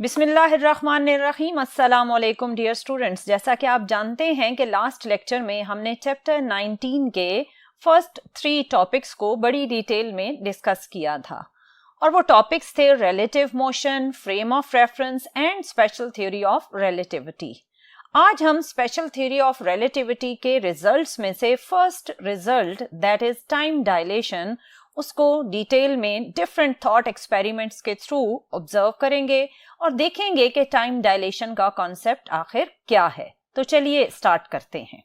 बिस्मिल्लाहिर्रहमानिर्रहीम। अस्सलाम वालेकुम डियर स्टूडेंट्स। जैसा कि आप जानते हैं कि लास्ट लेक्चर में हमने चैप्टर 19 के फर्स्ट 3 टॉपिक्स को बड़ी डिटेल में डिस्कस किया था और वो टॉपिक्स थे relative motion, frame of reference and special theory of relativity. आज हम स्पेशल थ्योरी ऑफ रिलेटिविटी के रिजल्ट्स में से first result that is time dilation, उसको डिटेल में डिफरेंट थॉट एक्सपेरिमेंट्स के थ्रू ऑब्जर्व करेंगे और देखेंगे कि टाइम डायलेशन का कॉन्सेप्ट आखिर क्या है। तो चलिए स्टार्ट करते हैं।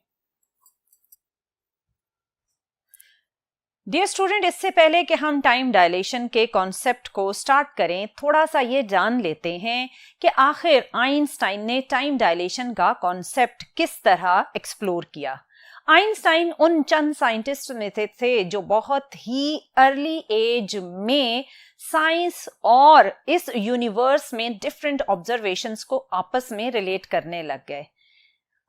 डियर स्टूडेंट, इससे पहले कि हम टाइम डायलेशन के कॉन्सेप्ट को स्टार्ट करें, थोड़ा सा ये जान लेते हैं कि आखिर आइंस्टाइन ने टाइम डायलेशन का कॉन्सेप्ट किस तरह एक्सप्लोर किया। आइंस्टाइन उन चंद साइंटिस्ट में थे जो बहुत ही अर्ली एज में साइंस और इस यूनिवर्स में डिफरेंट ऑब्जर्वेशंस को आपस में रिलेट करने लग गए।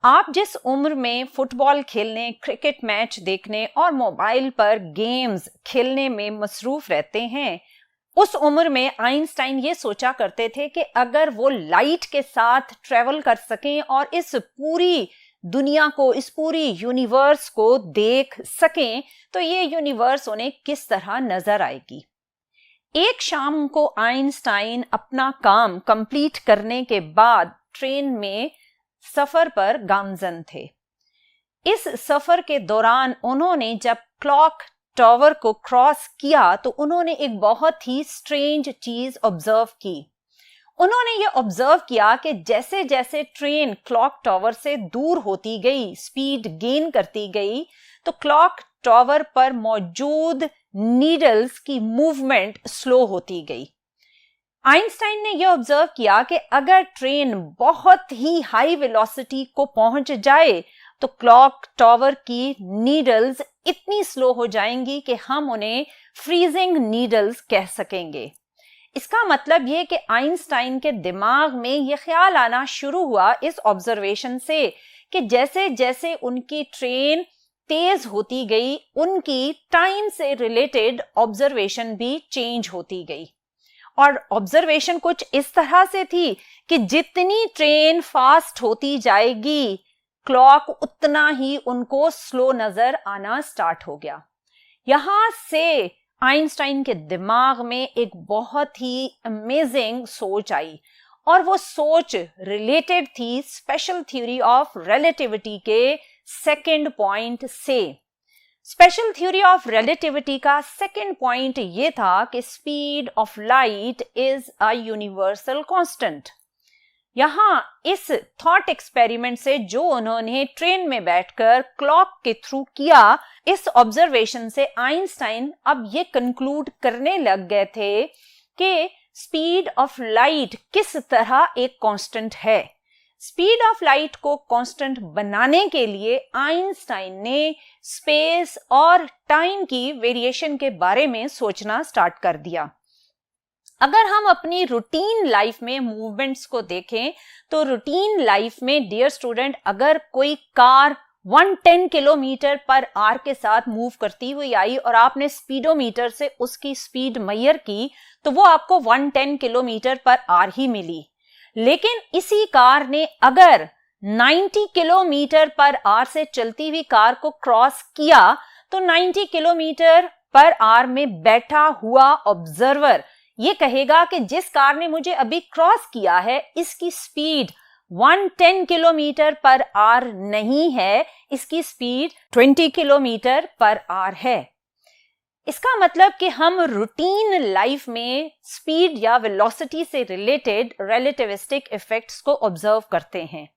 आप जिस उम्र में फुटबॉल खेलने, क्रिकेट मैच देखने और मोबाइल पर गेम्स खेलने में मसरूफ रहते हैं, उस उम्र में आइंस्टाइन ये सोचा करते थे कि अगर वो लाइट के साथ ट्रेवल कर सकें और इस पूरी दुनिया को, इस पूरी यूनिवर्स को देख सकें, तो ये यूनिवर्स उन्हें किस तरह नजर आएगी। एक शाम को आइंस्टाइन अपना काम कंप्लीट करने के बाद ट्रेन में सफर पर गामजन थे। इस सफर के दौरान उन्होंने जब क्लॉक टावर को क्रॉस किया तो उन्होंने एक बहुत ही स्ट्रेंज चीज ऑब्जर्व की। उन्होंने ये ऑब्जर्व किया कि जैसे जैसे ट्रेन क्लॉक टावर से दूर होती गई, स्पीड गेन करती गई, तो क्लॉक टावर पर मौजूद नीडल्स की मूवमेंट स्लो होती गई। आइंस्टाइन ने यह ऑब्जर्व किया कि अगर ट्रेन बहुत ही हाई वेलोसिटी को पहुंच जाए तो क्लॉक टावर की नीडल्स इतनी स्लो हो जाएंगी कि हम उन्हें फ्रीजिंग नीडल्स कह सकेंगे। इसका मतलब यह कि आइंस्टाइन के दिमाग में यह ख्याल आना शुरू हुआ इस ऑब्जर्वेशन से कि जैसे जैसे उनकी ट्रेन तेज होती गई, उनकी टाइम से रिलेटेड ऑब्जर्वेशन भी चेंज होती गई। और ऑब्जर्वेशन कुछ इस तरह से थी कि जितनी ट्रेन फास्ट होती जाएगी, क्लॉक उतना ही उनको स्लो नजर आना स्टार्ट हो गया। यहां से आइंस्टाइन के दिमाग में एक बहुत ही अमेजिंग सोच आई और वो सोच रिलेटेड थी स्पेशल थ्योरी ऑफ रिलेटिविटी के सेकंड पॉइंट से। स्पेशल थ्योरी ऑफ रिलेटिविटी का सेकंड पॉइंट ये था कि speed of light is a universal constant. यहां इस थॉट एक्सपेरिमेंट से जो उन्होंने ट्रेन में बैठकर क्लॉक के थ्रू किया, इस ऑब्जर्वेशन से आइंस्टाइन अब ये कंक्लूड करने लग गए थे कि स्पीड ऑफ लाइट किस तरह एक कांस्टेंट है। स्पीड ऑफ लाइट को कांस्टेंट बनाने के लिए आइंस्टाइन ने स्पेस और टाइम की वेरिएशन के बारे में सोचना स्टार्ट कर दिया। अगर हम अपनी रूटीन लाइफ में मूवमेंट्स को देखें तो रूटीन लाइफ में डियर स्टूडेंट, अगर कोई कार 110 किलोमीटर पर आवर के साथ मूव करती हुई आई और आपने स्पीडोमीटर से उसकी स्पीड मेजर की तो वो आपको 110 किलोमीटर पर आवर ही मिली। लेकिन इसी कार ने अगर 90 किलोमीटर पर आवर से चलती हुई कार को क्रॉस किया तो 90 किलोमीटर पर आवर में बैठा हुआ ऑब्जर्वर ये कहेगा कि जिस कार ने मुझे अभी क्रॉस किया है, इसकी स्पीड 110 किलोमीटर पर आवर नहीं है, इसकी स्पीड 20 किलोमीटर पर आवर है। इसका मतलब कि हम रूटीन लाइफ में स्पीड या वेलोसिटी से रिलेटेड रिलेटिविस्टिक इफेक्ट्स को ऑब्जर्व करते हैं।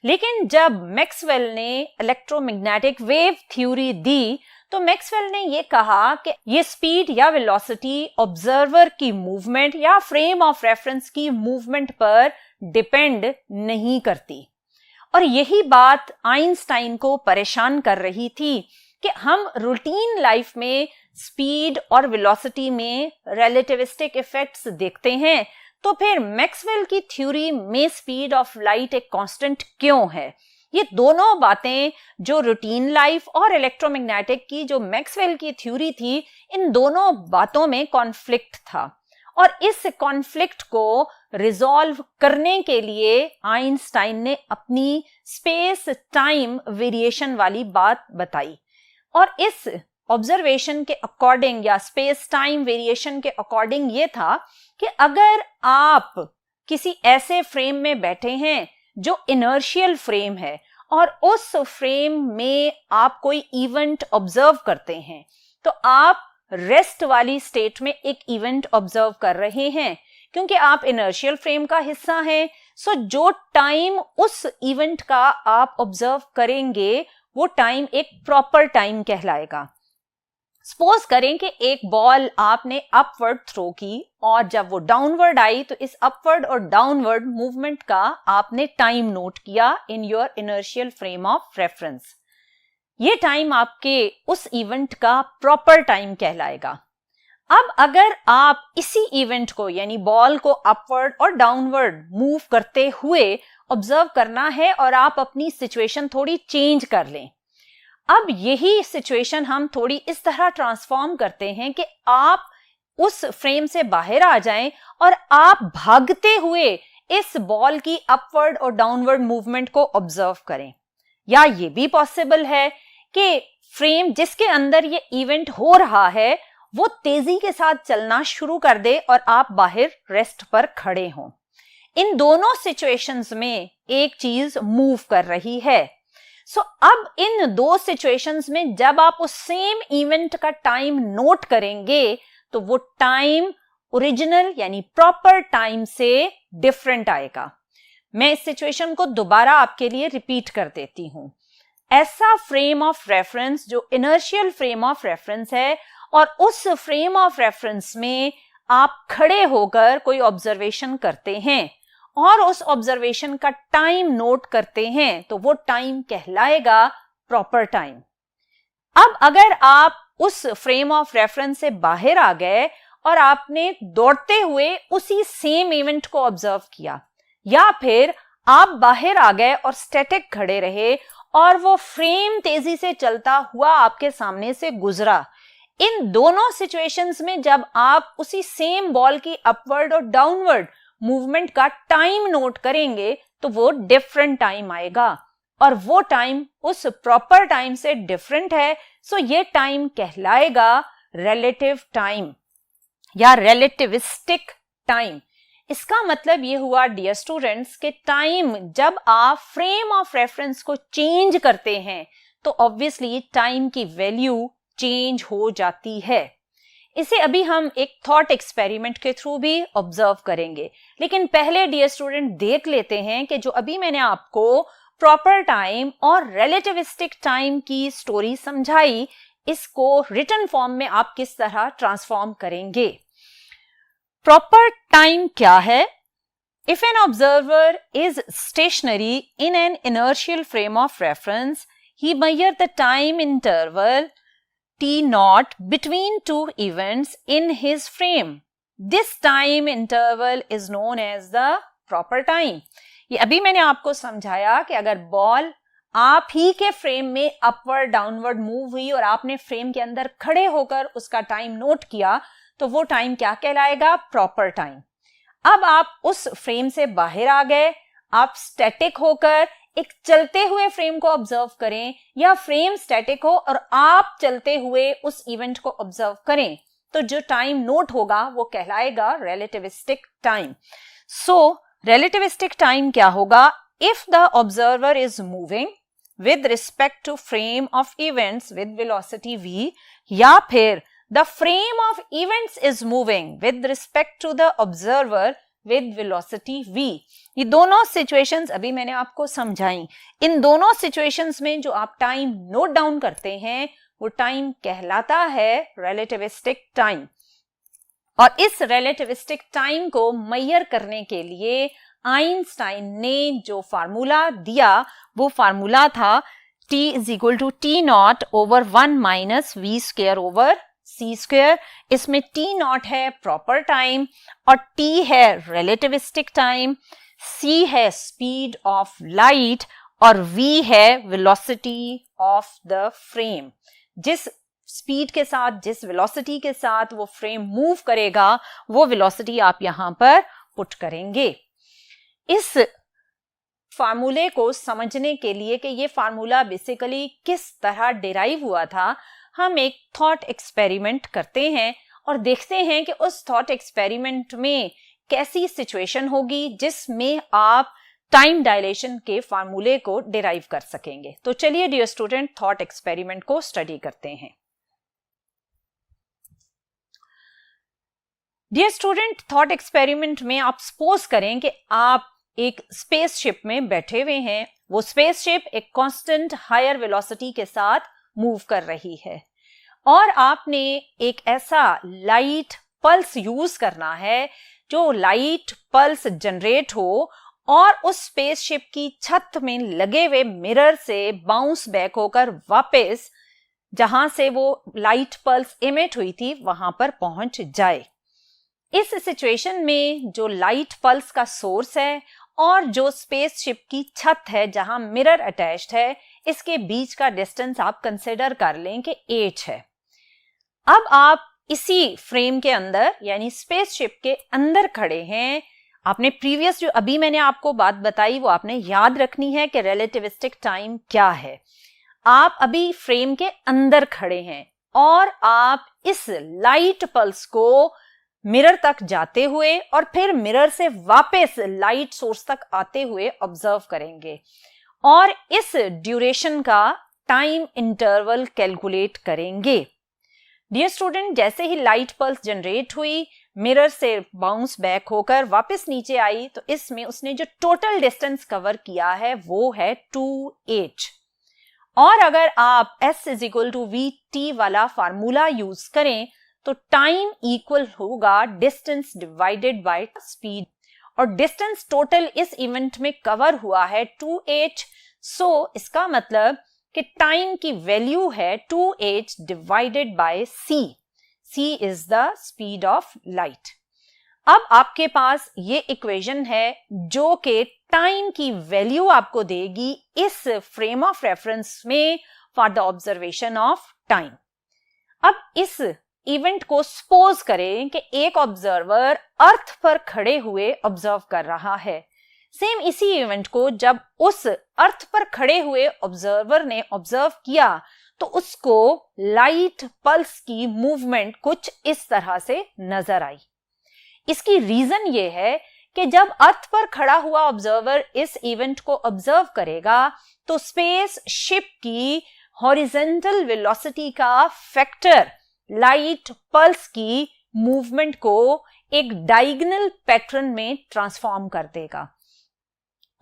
लेकिन जब मैक्सवेल ने इलेक्ट्रोमैग्नेटिक वेव थ्योरी दी तो मैक्सवेल ने यह कहा कि ये स्पीड या वेलोसिटी ऑब्जर्वर की मूवमेंट या फ्रेम ऑफ रेफरेंस की मूवमेंट पर डिपेंड नहीं करती। और यही बात आइंस्टाइन को परेशान कर रही थी कि हम रूटीन लाइफ में स्पीड और वेलोसिटी में रिलेटिविस्टिक इफेक्ट्स देखते हैं, तो फिर मैक्सवेल की थ्योरी में स्पीड ऑफ लाइट एक कांस्टेंट क्यों है। ये दोनों बातें जो रूटीन लाइफ और इलेक्ट्रोमैग्नेटिक की जो मैक्सवेल की थ्योरी थी, इन दोनों बातों में कॉन्फ्लिक्ट था और इस कॉन्फ्लिक्ट को रिजॉल्व करने के लिए आइंस्टाइन ने अपनी स्पेस टाइम वेरिएशन वाली बात बताई। और इस ऑब्जर्वेशन के अकॉर्डिंग या स्पेस टाइम वेरिएशन के अकॉर्डिंग ये था कि अगर आप किसी ऐसे फ्रेम में बैठे हैं जो इनर्शियल फ्रेम है और उस फ्रेम में आप कोई इवेंट ऑब्जर्व करते हैं, तो आप रेस्ट वाली स्टेट में एक इवेंट ऑब्जर्व कर रहे हैं क्योंकि आप इनर्शियल फ्रेम का हिस्सा हैं। सो जो टाइम उस इवेंट का आप ऑब्जर्व करेंगे वो टाइम एक प्रॉपर टाइम कहलाएगा। सपोज करें कि एक बॉल आपने अपवर्ड थ्रो की और जब वो डाउनवर्ड आई तो इस अपवर्ड और डाउनवर्ड मूवमेंट का आपने टाइम नोट किया in your inertial frame of reference. ये टाइम आपके उस इवेंट का प्रॉपर टाइम कहलाएगा। अब अगर आप इसी इवेंट को यानी बॉल को अपवर्ड और डाउनवर्ड मूव करते हुए ऑब्जर्व करना है और आप अपनी सिचुएशन थोड़ी चेंज कर लें, अब यही सिचुएशन हम थोड़ी इस तरह ट्रांसफॉर्म करते हैं कि आप उस फ्रेम से बाहर आ जाएं और आप भागते हुए इस बॉल की अपवर्ड और डाउनवर्ड मूवमेंट को ऑब्जर्व करें। या ये भी पॉसिबल है कि फ्रेम जिसके अंदर ये इवेंट हो रहा है वो तेजी के साथ चलना शुरू कर दे और आप बाहर रेस्ट पर खड़े हों। इन दोनों सिचुएशंस में एक चीज मूव कर रही है। सो अब इन दो सिचुएशंस में जब आप उस सेम इवेंट का टाइम नोट करेंगे तो वो टाइम ओरिजिनल यानी प्रॉपर टाइम से डिफरेंट आएगा। मैं इस सिचुएशन को दोबारा आपके लिए रिपीट कर देती हूं। ऐसा फ्रेम ऑफ रेफरेंस जो इनर्शियल फ्रेम ऑफ रेफरेंस है और उस फ्रेम ऑफ रेफरेंस में आप खड़े होकर कोई ऑब्जर्वेशन करते हैं और उस ऑब्जर्वेशन का टाइम नोट करते हैं तो वो टाइम कहलाएगा प्रॉपर टाइम। अब अगर आप उस फ्रेम ऑफ रेफरेंस से बाहर आ गए और आपने दौड़ते हुए उसी सेम इवेंट को ऑब्जर्व किया, या फिर आप बाहर आ गए और स्टैटिक खड़े रहे और वो फ्रेम तेजी से चलता हुआ आपके सामने से गुजरा, इन दोनों सिचुएशंस में जब आप उसी सेम बॉल की अपवर्ड और डाउनवर्ड मूवमेंट का टाइम नोट करेंगे तो वो डिफरेंट टाइम आएगा और वो टाइम उस प्रॉपर टाइम से डिफरेंट है। सो ये टाइम कहलाएगा रिलेटिव टाइम या रिलेटिविस्टिक टाइम। इसका मतलब ये हुआ डियर स्टूडेंट्स कि टाइम जब आप फ्रेम ऑफ रेफरेंस को चेंज करते हैं तो ऑब्वियसली टाइम की वैल्यू चेंज हो जाती है। इसे अभी हम एक थॉट एक्सपेरिमेंट के थ्रू भी ऑब्जर्व करेंगे, लेकिन पहले डियर स्टूडेंट देख लेते हैं कि जो अभी मैंने आपको प्रॉपर टाइम और रिलेटिविस्टिक टाइम की स्टोरी समझाई, इसको रिटन फॉर्म में आप किस तरह ट्रांसफॉर्म करेंगे। प्रॉपर टाइम क्या है? If an observer is stationary in an inertial frame of reference, he measure the time interval T0 between two events in his frame. This time interval is known as the proper time. ये अभी मैंने आपको समझाया कि अगर ball आप ही के frame में अपवर्ड डाउनवर्ड मूव हुई और आपने फ्रेम के अंदर खड़े होकर उसका टाइम नोट किया तो वो टाइम क्या कहलाएगा? Proper time. अब आप उस फ्रेम से बाहर आ गए, आप स्टैटिक होकर एक चलते हुए फ्रेम को ऑब्जर्व करें या फ्रेम स्टैटिक हो और आप चलते हुए उस इवेंट को ऑब्जर्व करें, तो जो टाइम नोट होगा वो कहलाएगा relativistic time. So relativistic time क्या होगा? If the observer is moving with respect to frame of events with velocity v, या फिर the frame of events is moving with respect to the observer with velocity v। ये दोनों situations अभी मैंने आपको समझाई। इन दोनों सिचुएशंस में जो आप टाइम नोट डाउन करते हैं वो टाइम कहलाता है रिलेटिविस्टिक टाइम। और इस रिलेटिविस्टिक टाइम को मेजर करने के लिए आइंस्टाइन ने जो फार्मूला दिया वो फार्मूला था T is equal to T0 over 1 minus V square over C square। इसमें T0 है प्रॉपर टाइम और T है रिलेटिविस्टिक टाइम, C है स्पीड ऑफ लाइट और V है वेलोसिटी ऑफ द फ्रेम। जिस स्पीड के साथ, जिस वेलोसिटी के साथ वो फ्रेम मूव करेगा, वो वेलोसिटी आप यहां पर पुट करेंगे। इस फार्मूले को समझने के लिए कि ये फार्मूला बेसिकली किस तरह डिराइव हुआ था, हम एक थॉट एक्सपेरिमेंट करते हैं और देखते हैं कि उस थॉट एक्सपेरिमेंट में कैसी सिचुएशन होगी जिसमें आप टाइम डायलेशन के फार्मूले को डिराइव कर सकेंगे। तो चलिए डियर स्टूडेंट, थॉट एक्सपेरिमेंट को स्टडी करते हैं। डियर स्टूडेंट, थॉट एक्सपेरिमेंट में आप सपोज करें कि आप एक स्पेसशिप में बैठे हुए हैं। वो स्पेसशिप एक कांस्टेंट हायर वेलोसिटी के साथ मूव कर रही है और आपने एक ऐसा लाइट पल्स यूज करना है जो लाइट पल्स जनरेट हो और उस स्पेसशिप की छत में लगे हुए मिरर से बाउंस बैक होकर वापस जहां से वो लाइट पल्स इमिट हुई थी वहां पर पहुंच जाए। इस सिचुएशन में जो लाइट पल्स का सोर्स है और जो स्पेसशिप की छत है जहां मिरर अटैच्ड है, इसके बीच का डिस्टेंस आप कंसिडर कर लें कि 8 है। अब आप इसी फ्रेम के अंदर यानी स्पेसशिप के अंदर खड़े हैं। आपने प्रीवियस जो अभी मैंने आपको बात बताई वो आपने याद रखनी है कि रिलेटिविस्टिक टाइम क्या है। आप अभी फ्रेम के अंदर खड़े हैं और आप इस लाइट पल्स को मिरर तक जाते हुए और फिर मिरर से वापस लाइट सोर्स तक आते हुए ऑब्जर्व करेंगे और इस ड्यूरेशन का टाइम इंटरवल कैलकुलेट करेंगे। डियर स्टूडेंट, जैसे ही लाइट पल्स जनरेट हुई, मिरर से बाउंस बैक होकर वापस नीचे आई, तो इसमें उसने जो टोटल डिस्टेंस कवर किया है वो है 2h। और अगर आप s = vt वाला फार्मूला यूज करें तो टाइम इक्वल होगा डिस्टेंस डिवाइडेड बाय स्पीड, और डिस्टेंस टोटल इस इवेंट में कवर हुआ है 2h। सो इसका मतलब कि टाइम की वैल्यू है 2h divided by c। c is the speed of light. अब आपके पास ये इक्वेशन है जो कि टाइम की वैल्यू आपको देगी इस फ्रेम ऑफ रेफरेंस में for the observation of time. अब इस इवेंट को सपोज करें कि एक ऑब्जर्वर अर्थ पर खड़े हुए ऑब्जर्व कर रहा है। सेम इसी इवेंट को जब उस अर्थ पर खड़े हुए ऑब्जर्वर ने ऑब्जर्व किया तो उसको लाइट पल्स की मूवमेंट कुछ इस तरह से नजर आई। इसकी रीजन ये है कि जब अर्थ पर खड़ा हुआ ऑब्जर्वर इस इवेंट को ऑब्जर्व करेगा तो स्पेस शिप की हॉरिजॉन्टल वेलोसिटी का फैक्टर लाइट पल्स की मूवमेंट को एक डायगोनल पैटर्न में ट्रांसफॉर्म कर देगा।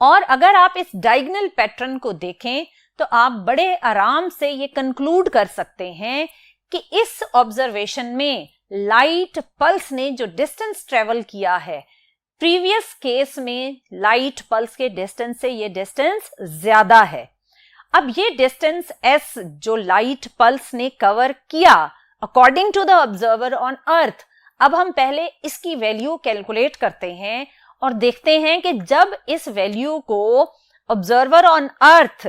और अगर आप इस डायगोनल पैटर्न को देखें तो आप बड़े आराम से ये कंक्लूड कर सकते हैं कि इस ऑब्जर्वेशन में लाइट पल्स ने जो डिस्टेंस ट्रेवल किया है, प्रीवियस केस में लाइट पल्स के डिस्टेंस से ये डिस्टेंस ज्यादा है। अब ये डिस्टेंस s जो लाइट पल्स ने कवर किया according to the observer on Earth, अब हम पहले इसकी वैल्यू कैलकुलेट करते हैं और देखते हैं कि जब इस वैल्यू को ऑब्जर्वर ऑन अर्थ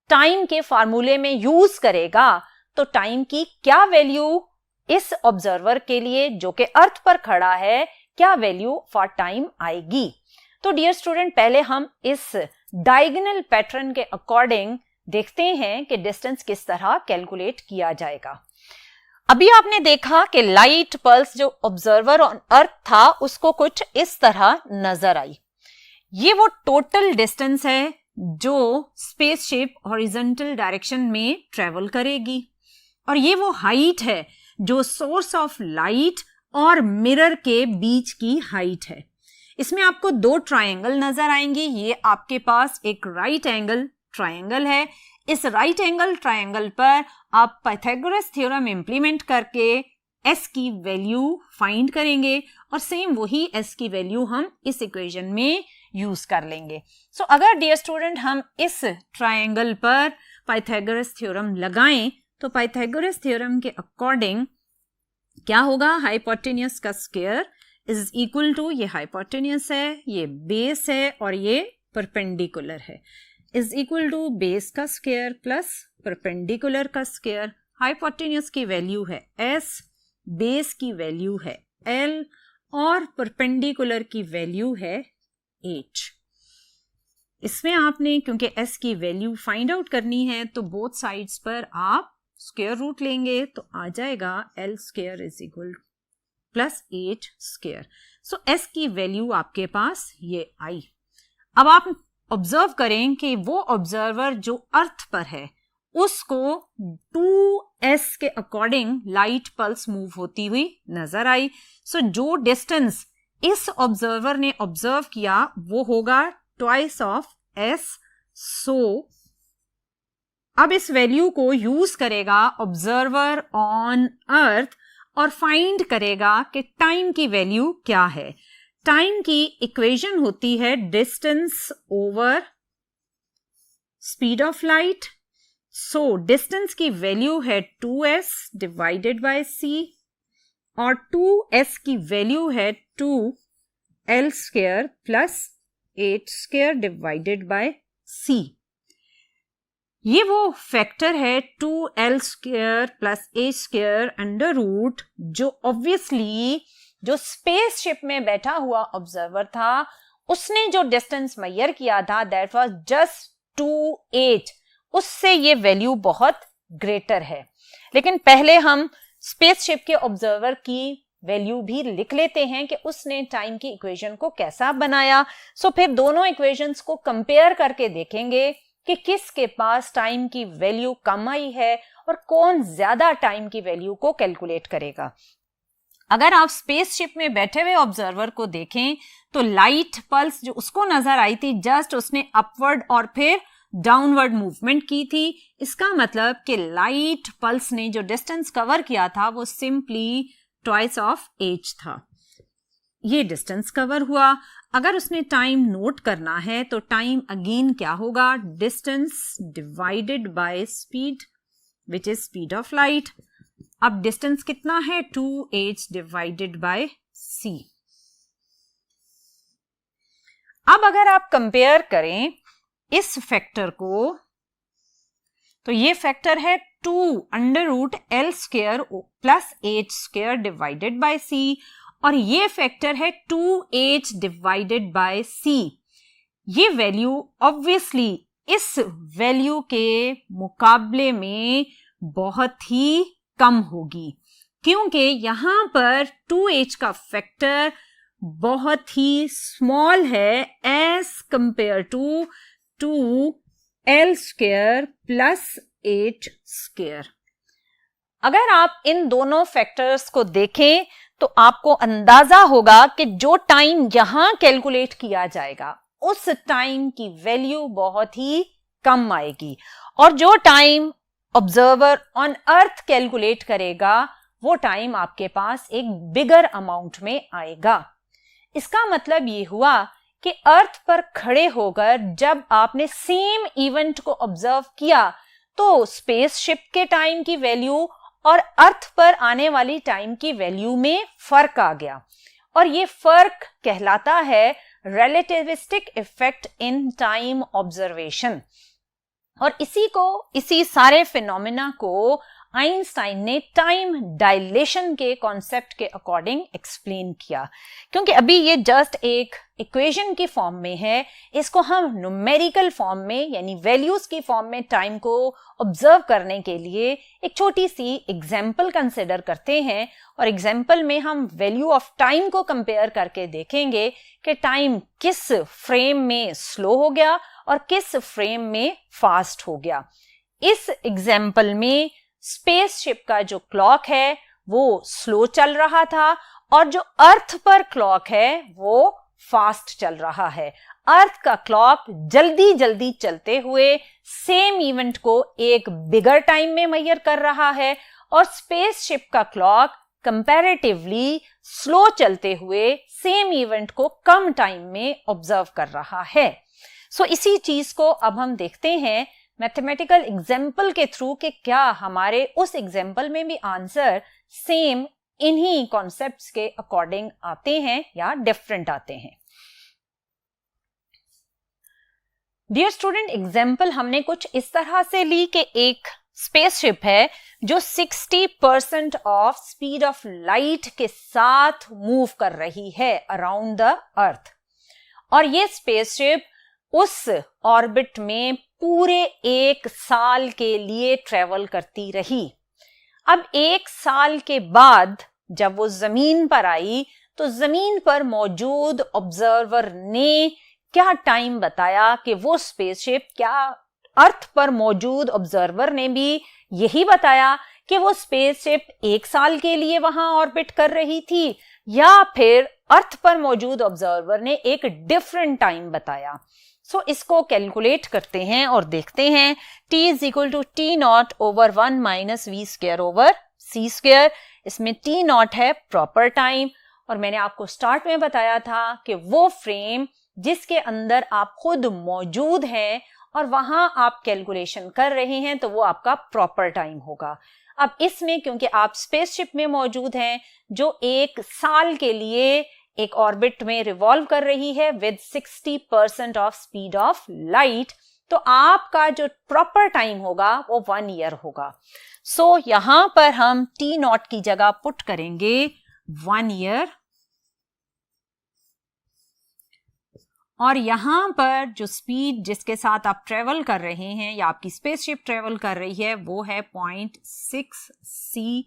टाइम के फार्मूले में यूज करेगा तो टाइम की क्या वैल्यू इस ऑब्जर्वर के लिए जो कि अर्थ पर खड़ा है, क्या वैल्यू फॉर टाइम आएगी। तो डियर स्टूडेंट, पहले हम इस डायगोनल पैटर्न के अकॉर्डिंग देखते हैं कि डिस्टेंस किस तरह कैलकुलेट किया जाएगा। अभी आपने देखा कि लाइट पल्स जो ऑब्जर्वर ऑन अर्थ था उसको कुछ इस तरह नजर आई। ये वो टोटल डिस्टेंस है जो स्पेसशिप हॉरिजॉन्टल डायरेक्शन में ट्रेवल करेगी, और ये वो हाइट है जो सोर्स ऑफ लाइट और मिरर के बीच की हाइट है। इसमें आपको दो ट्रायंगल नजर आएंगे। ये आपके पास एक राइट एंगल ट्रायंगल है। इस राइट एंगल ट्रायंगल पर आप पाइथागोरस थ्योरम इंप्लीमेंट करके s की वैल्यू फाइंड करेंगे और सेम वही s की वैल्यू हम इस इक्वेशन में यूज कर लेंगे। सो अगर डियर स्टूडेंट हम इस ट्रायंगल पर पाइथागोरस थ्योरम लगाएं तो पाइथागोरस थ्योरम के अकॉर्डिंग क्या होगा, हाइपोटेन्यूस का स्क्वायर इज इक्वल टू, ये हाइपोटेन्यूस है, ये बेस है और ये परपेंडिकुलर है, इज इक्वल टू बेस का स्क्वायर प्लस परपेंडिकुलर का स्क्वायर। हाइपोटेन्यूस की वैल्यू है s, बेस की वैल्यू है l और परपेंडिकुलर की वैल्यू है h। इसमें आपने क्योंकि s की वैल्यू फाइंड आउट करनी है तो बोथ साइड्स पर आप स्क्वायर रूट लेंगे तो आ जाएगा l square is equal plus h square. So s की वैल्यू आपके पास ये आई। अब आप ऑब्जर्व करें कि वो ऑब्जर्वर जो अर्थ पर है उसको 2s के अकॉर्डिंग लाइट पल्स मूव होती हुई नजर आई। सो जो डिस्टेंस इस ऑब्जर्वर ने ऑब्जर्व किया वो होगा ट्वाइस ऑफ s। सो अब इस वैल्यू को यूज करेगा ऑब्जर्वर ऑन अर्थ और फाइंड करेगा कि टाइम की वैल्यू क्या है। टाइम की इक्वेशन होती है distance over speed of light. So distance की वैल्यू है 2s डिवाइडेड बाय c और 2s की वैल्यू है 2l square plus 8 square divided by c। ये वो फैक्टर है 2l square plus a square under root जो ऑब्वियसली जो स्पेसशिप में बैठा हुआ ऑब्जर्वर था उसने जो डिस्टेंस मेजर किया था दैट वाज जस्ट 2h, उससे ये वैल्यू बहुत ग्रेटर है। लेकिन पहले हम स्पेसशिप के ऑब्जर्वर की वैल्यू भी लिख लेते हैं कि उसने टाइम की इक्वेशन को कैसा बनाया। सो फिर दोनों इक्वेशंस को कंपेयर करके देखेंगे कि किसके पास टाइम की वैल्यू कम आई है और कौन ज्यादा टाइम की वैल्यू को कैलकुलेट करेगा। अगर आप स्पेसशिप में बैठे हुए ऑब्जर्वर को देखें तो लाइट पल्स जो उसको नजर आई थी जस्ट उसने अपवर्ड और फिर डाउनवर्ड मूवमेंट की थी। इसका मतलब कि लाइट पल्स ने जो डिस्टेंस कवर किया था वो सिंपली ट्वाइस ऑफ h था। ये डिस्टेंस कवर हुआ। अगर उसने टाइम नोट करना है तो टाइम अगेन क्या होगा, distance divided by speed which is speed of light. अब डिस्टेंस कितना है 2h डिवाइडेड बाय c। अब अगर आप कंपेयर करें इस फैक्टर को तो ये फैक्टर है 2 under root l square plus h square divided by c और ये फैक्टर है 2h डिवाइडेड बाय c। ये वैल्यू ऑब्वियसली इस वैल्यू के मुकाबले में बहुत ही कम होगी क्योंकि यहां पर 2h का फैक्टर बहुत ही स्मॉल है as compare to 2l square plus h square. अगर आप इन दोनों फैक्टर्स को देखें तो आपको अंदाजा होगा कि जो टाइम यहां कैलकुलेट किया जाएगा उस टाइम की वैल्यू बहुत ही कम आएगी और जो time observer on earth calculate करेगा वो टाइम आपके पास एक बिगर अमाउंट में आएगा। इसका मतलब ये हुआ कि अर्थ पर खड़े होकर जब आपने सेम इवेंट को ऑब्जर्व किया तो स्पेसशिप के टाइम की वैल्यू और अर्थ पर आने वाली टाइम की वैल्यू में फर्क आ गया और ये फर्क कहलाता है relativistic effect in time observation. और इसी सारे फिनोमेना को आइंस्टाइन ने टाइम डायलेशन के कॉन्सेप्ट के अकॉर्डिंग एक्सप्लेन किया। क्योंकि अभी ये जस्ट एक इक्वेशन की फॉर्म में है, इसको हम न्यूमेरिकल फॉर्म में यानी वैल्यूज की फॉर्म में टाइम को ऑब्जर्व करने के लिए एक छोटी सी एग्जाम्पल कंसिडर करते हैं और एग्जाम्पल में हम वैल्यू ऑफ टाइम को कंपेयर करके देखेंगे कि टाइम किस फ्रेम में स्लो हो गया और किस फ्रेम में फास्ट हो गया। इस एग्जाम्पल में स्पेसशिप का जो क्लॉक है वो स्लो चल रहा था और जो अर्थ पर क्लॉक है वो फास्ट चल रहा है। अर्थ का क्लॉक जल्दी जल्दी चलते हुए सेम इवेंट को एक बिगर टाइम में मेजर कर रहा है और स्पेसशिप का क्लॉक कंपैरेटिवली स्लो चलते हुए सेम इवेंट को कम टाइम में ऑब्जर्व कर रहा है। सो इसी चीज को अब हम देखते हैं मैथमेटिकल एग्जाम्पल के थ्रू कि क्या हमारे उस एग्जाम्पल में भी आंसर सेम इन्हीं कॉन्सेप्ट्स के अकॉर्डिंग आते हैं या डिफरेंट आते हैं। डियर स्टूडेंट, एग्जाम्पल हमने कुछ इस तरह से ली कि एक स्पेसशिप है जो 60% ऑफ स्पीड ऑफ लाइट के साथ मूव कर रही है अराउंड द अर्थ, और ये स्पेसशिप उस ऑर्बिट में पूरे 1 साल के लिए ट्रेवल करती रही। अब 1 साल के बाद जब वो जमीन पर आई तो जमीन पर मौजूद ऑब्जर्वर ने क्या टाइम बताया कि वो स्पेसशिप, क्या अर्थ पर मौजूद ऑब्जर्वर ने भी यही बताया कि वो स्पेसशिप 1 साल के लिए वहां ऑर्बिट कर रही थी, या फिर अर्थ पर मौजूद ऑब्जर्वर ने एक डिफरेंट टाइम बताया? सो इसको कैलकुलेट करते हैं और देखते हैं। t is equal to T naught over 1 minus V square over C square. इसमें t नॉट है प्रॉपर टाइम, और मैंने आपको स्टार्ट में बताया था कि वो फ्रेम जिसके अंदर आप खुद मौजूद हैं और वहां आप कैलकुलेशन कर रहे हैं तो वो आपका प्रॉपर टाइम होगा। अब इसमें क्योंकि आप स्पेसशिप में मौजूद हैं जो 1 साल के लिए एक ऑर्बिट में रिवॉल्व कर रही है with 60% of speed of light, तो आपका जो प्रॉपर टाइम होगा वो 1 ईयर होगा। सो यहां पर हम टी नॉट की जगह पुट करेंगे 1 ईयर, और यहां पर जो स्पीड जिसके साथ आप ट्रेवल कर रहे हैं या आपकी स्पेसशिप ट्रेवल कर रही है वो है 0.6 c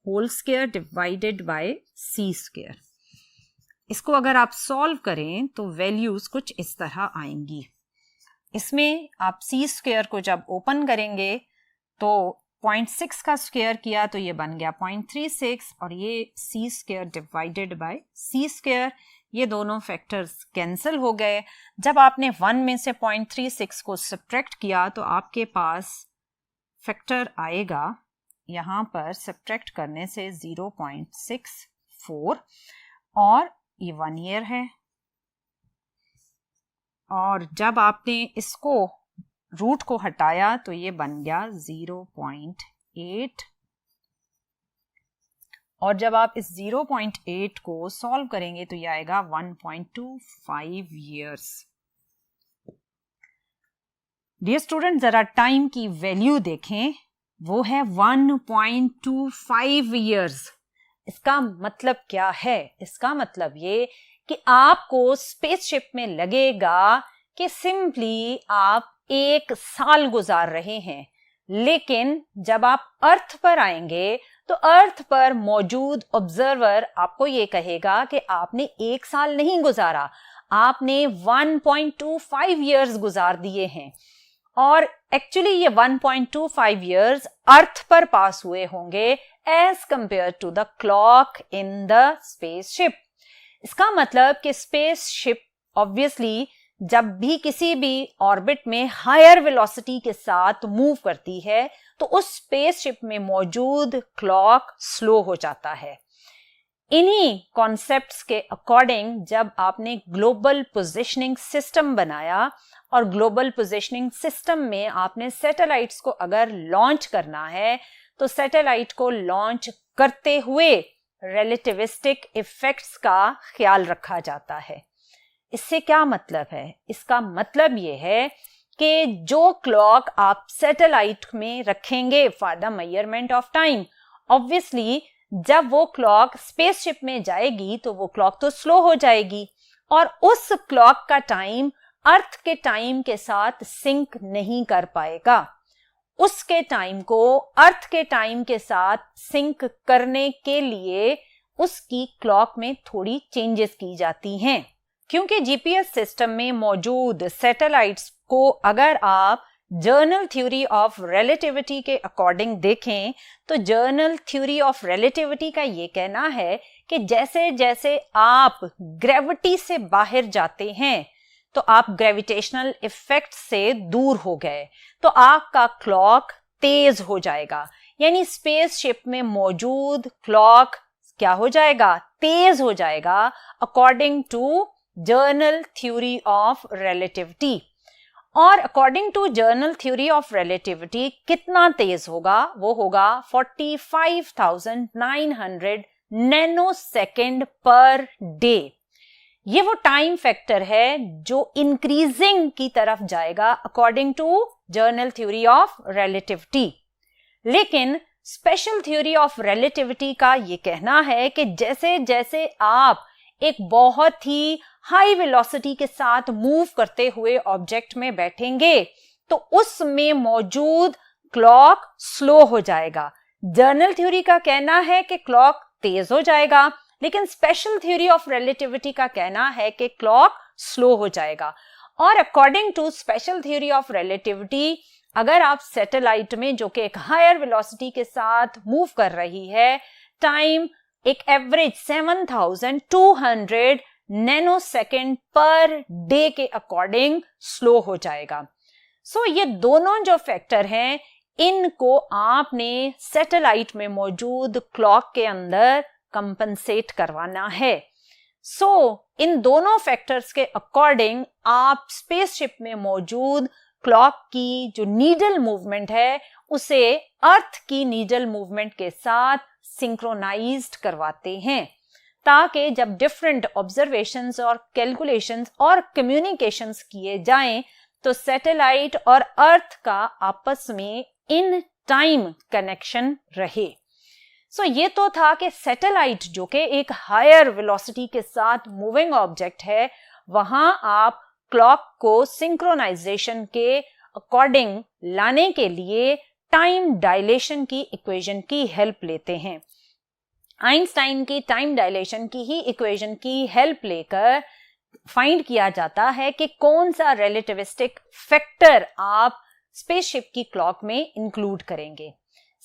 whole square divided by c square. इसको अगर आप सॉल्व करें तो वैल्यूज कुछ इस तरह आएंगी। इसमें आप c स्क्वायर को जब ओपन करेंगे तो 0.6 का स्क्वायर किया तो ये बन गया 0.36, और ये c square divided by c square, ये दोनों फैक्टर्स कैंसिल हो गए। जब आपने 1 में से 0.36 को सब्ट्रैक्ट किया तो आपके पास फैक्टर आएगा, यहाँ पर सब्ट्रैक्ट करने से 0.64, और ये 1 ईयर है। और जब आपने इसको रूट को हटाया तो ये बन गया 0.8, और जब आप इस 0.8 को सॉल्व करेंगे तो ये आएगा 1.25 ईयर्स। डियर स्टूडेंट, जरा टाइम की वैल्यू देखें, वो है 1.25 ईयर्स। इसका मतलब क्या है? इसका मतलब ये कि आपको स्पेसशिप में लगेगा कि सिंपली आप 1 साल गुजार रहे हैं, लेकिन जब आप अर्थ पर आएंगे तो अर्थ पर मौजूद ऑब्जर्वर आपको ये कहेगा कि आपने 1 साल नहीं गुजारा, आपने 1.25 ईयर्स गुजार दिए हैं। और एक्चुअली ये 1.25 ईयर्स अर्थ पर पास हुए होंगे as compare to the clock in the spaceship. इसका मतलब कि स्पेसशिप ऑब्वियसली जब भी किसी भी ऑर्बिट में हायर वेलोसिटी के साथ मूव करती है तो उस स्पेसशिप में मौजूद क्लॉक स्लो हो जाता है। इन्हीं कॉन्सेप्ट्स के अकॉर्डिंग जब आपने ग्लोबल पोजिशनिंग सिस्टम बनाया, और ग्लोबल पोजिशनिंग सिस्टम में आपने सैटेलाइट्स को अगर लॉन्च करना है तो सैटेलाइट को लॉन्च करते हुए रिलेटिविस्टिक इफेक्ट्स का ख्याल रखा जाता है। इससे क्या मतलब है? इसका मतलब ये है कि जो क्लॉक आप सैटेलाइट में रखेंगे for the measurement of time, obviously जब वो क्लॉक स्पेसशिप में जाएगी तो वो क्लॉक तो स्लो हो जाएगी, और उस क्लॉक का टाइम अर्थ के टाइम के साथ सिंक नहीं कर पाएगा। उसके टाइम को अर्थ के टाइम के साथ सिंक करने के लिए उसकी क्लॉक में थोड़ी चेंजेस की जाती हैं, क्योंकि जीपीएस सिस्टम में मौजूद सैटेलाइट्स को अगर आप जर्नल थ्योरी ऑफ रिलेटिविटी के अकॉर्डिंग देखें तो जर्नल थ्योरी ऑफ रिलेटिविटी का ये कहना है कि जैसे जैसे आप ग्रेविटी से बाहर जाते हैं तो आप ग्रेविटेशनल इफेक्ट से दूर हो गए तो आपका क्लॉक तेज हो जाएगा, यानी स्पेसशिप में मौजूद क्लॉक क्या हो जाएगा? तेज हो जाएगा according to general theory of relativity. और according to general theory of relativity कितना तेज होगा? वो होगा 45,900 नैनोसेकंड पर डे। ये वो टाइम फैक्टर है जो इंक्रीजिंग की तरफ जाएगा according to general theory of relativity. लेकिन स्पेशल थ्योरी ऑफ रिलेटिविटी का ये कहना है कि जैसे जैसे आप एक बहुत ही हाई वेलोसिटी के साथ मूव करते हुए ऑब्जेक्ट में बैठेंगे तो उसमें मौजूद क्लॉक स्लो हो जाएगा। जनरल थ्योरी का कहना है कि क्लॉक तेज हो जाएगा, लेकिन स्पेशल थ्योरी ऑफ रिलेटिविटी का कहना है कि क्लॉक स्लो हो जाएगा। और according to special theory of relativity, अगर आप सैटेलाइट में जो कि एक हायर वेलोसिटी के साथ मूव कर रही है, टाइम एक एवरेज 7200 नैनोसेकंड पर डे के अकॉर्डिंग स्लो हो जाएगा। सो ये दोनों जो फैक्टर हैं, इनको आपने सैटेलाइट में मौजूद क्लॉक के अंदर कंपनसेट करवाना है। इन दोनों फैक्टर्स के अकॉर्डिंग आप स्पेसशिप में मौजूद क्लॉक की जो नीडल मूवमेंट है उसे अर्थ की नीडल मूवमेंट के साथ सिंक्रोनाइज्ड करवाते हैं, ताकि जब डिफरेंट ऑब्जर्वेशंस और कैलकुलेशंस और कम्युनिकेशंस किए जाएं तो सैटेलाइट और अर्थ का आपस में इन टाइम कनेक्शन रहे। ये तो था कि सैटेलाइट जो कि एक हायर वेलोसिटी के साथ मूविंग ऑब्जेक्ट है, वहां आप क्लॉक को सिंक्रोनाइजेशन के अकॉर्डिंग लाने के लिए टाइम डायलेशन की इक्वेशन की हेल्प लेते हैं। आइंस्टाइन की टाइम डायलेशन की ही इक्वेशन की हेल्प लेकर फाइंड किया जाता है कि कौन सा रिलेटिविस्टिक फैक्टर आप स्पेसशिप की क्लॉक में इंक्लूड करेंगे।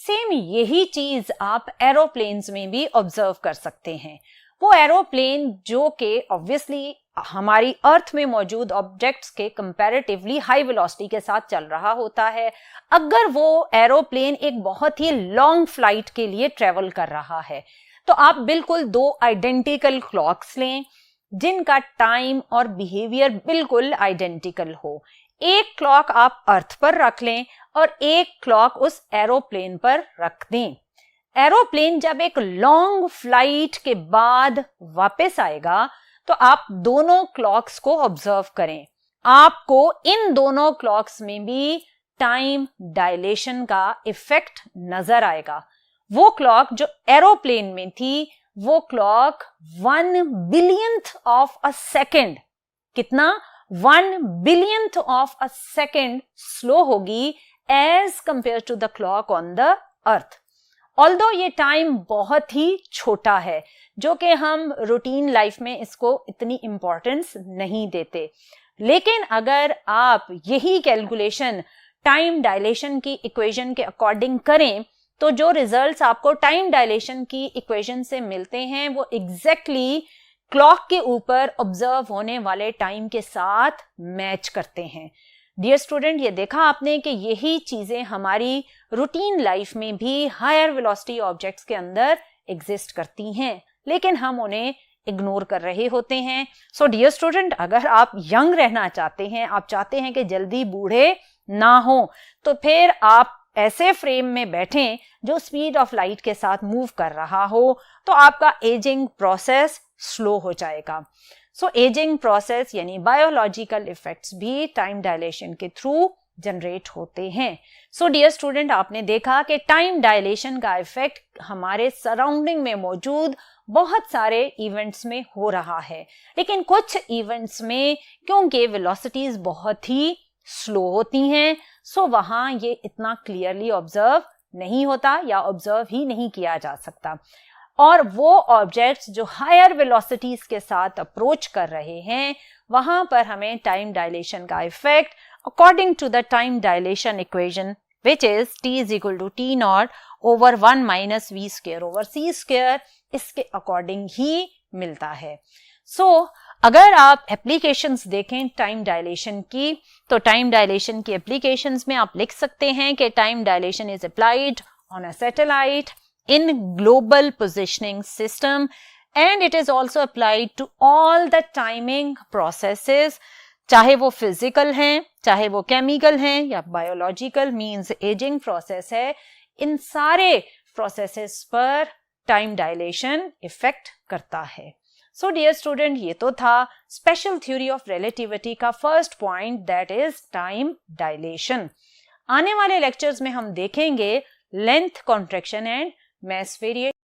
सेम यही चीज आप एरोप्लेन्स में भी ऑब्जर्व कर सकते हैं। वो एरोप्लेन जो कि ऑब्वियसली हमारी अर्थ में मौजूद ऑब्जेक्ट्स के कंपैरेटिवली हाई वेलोसिटी के साथ चल रहा होता है, अगर वो एरोप्लेन एक बहुत ही लॉन्ग फ्लाइट के लिए ट्रेवल कर रहा है तो आप बिल्कुल दो आइडेंटिकल क्लॉक्स लें जिनका टाइम और बिहेवियर बिल्कुल आइडेंटिकल हो। एक क्लॉक आप अर्थ पर रख लें और एक क्लॉक उस एरोप्लेन पर रख दें। एरोप्लेन जब एक लॉन्ग फ्लाइट के बाद वापस आएगा तो आप दोनों क्लॉक्स को ऑब्जर्व करें। आपको इन दोनों क्लॉक्स में भी टाइम डायलेशन का इफेक्ट नजर आएगा। वो क्लॉक जो एरोप्लेन में थी, वो clock 1 billionth of a second, कितना 1 billionth of a second slow होगी as compare to the clock on the earth. Although ये टाइम बहुत ही छोटा है, जो कि हम रूटीन लाइफ में इसको इतनी इंपॉर्टेंस नहीं देते, लेकिन अगर आप यही कैलकुलेशन टाइम डायलेशन की इक्वेशन के अकॉर्डिंग करें तो जो रिजल्ट्स आपको टाइम डायलेशन की इक्वेशन से मिलते हैं वो एग्जैक्टली क्लॉक के ऊपर ऑब्जर्व होने वाले टाइम के साथ मैच करते हैं। डियर स्टूडेंट, ये देखा आपने कि यही चीजें हमारी रूटीन लाइफ में भी हायर वेलोसिटी ऑब्जेक्ट्स के अंदर एग्जिस्ट करती हैं, लेकिन हम उन्हें इग्नोर कर रहे होते हैं। सो डियर स्टूडेंट, अगर आप यंग रहना चाहते हैं, आप चाहते हैं कि जल्दी बूढ़े ना हो, तो फिर आप ऐसे फ्रेम में बैठें जो स्पीड ऑफ लाइट के साथ मूव कर रहा हो, तो आपका एजिंग प्रोसेस स्लो हो जाएगा। एजिंग प्रोसेस यानी बायोलॉजिकल इफेक्ट्स भी टाइम डायलेशन के थ्रू जनरेट होते हैं। डियर स्टूडेंट, आपने देखा कि टाइम डायलेशन का इफेक्ट हमारे सराउंडिंग में मौजूद बहुत सारे इवेंट्स में हो रहा है, लेकिन कुछ इवेंट्स में क्योंकि वेलोसिटीज बहुत ही स्लो होती हैं, वहां ये इतना क्लियरली ऑब्जर्व नहीं होता या ऑब्जर्व ही नहीं किया जा सकता। और वो ऑब्जेक्ट्स जो हायर वेलोसिटीज के साथ अप्रोच कर रहे हैं, वहां पर हमें टाइम डायलेशन का effect according to the time dilation equation which is t is equal to t naught over 1 minus v square over c square, इसके अकॉर्डिंग ही मिलता है। अगर आप एप्लीकेशंस देखें टाइम डायलेशन की, तो टाइम डायलेशन की एप्लीकेशंस में आप लिख सकते हैं कि time dilation is applied on a satellite in global positioning system, and it is also applied to all the timing processes, चाहे वो फिजिकल हैं, चाहे वो केमिकल हैं या बायोलॉजिकल मींस एजिंग प्रोसेस है, इन सारे प्रोसेसेस पर टाइम डायलेशन इफेक्ट करता है। डियर स्टूडेंट, ये तो था स्पेशल थ्योरी ऑफ रिलेटिविटी का first point, that is time dilation. आने वाले लेक्चर्स में हम देखेंगे length contraction and mass variation.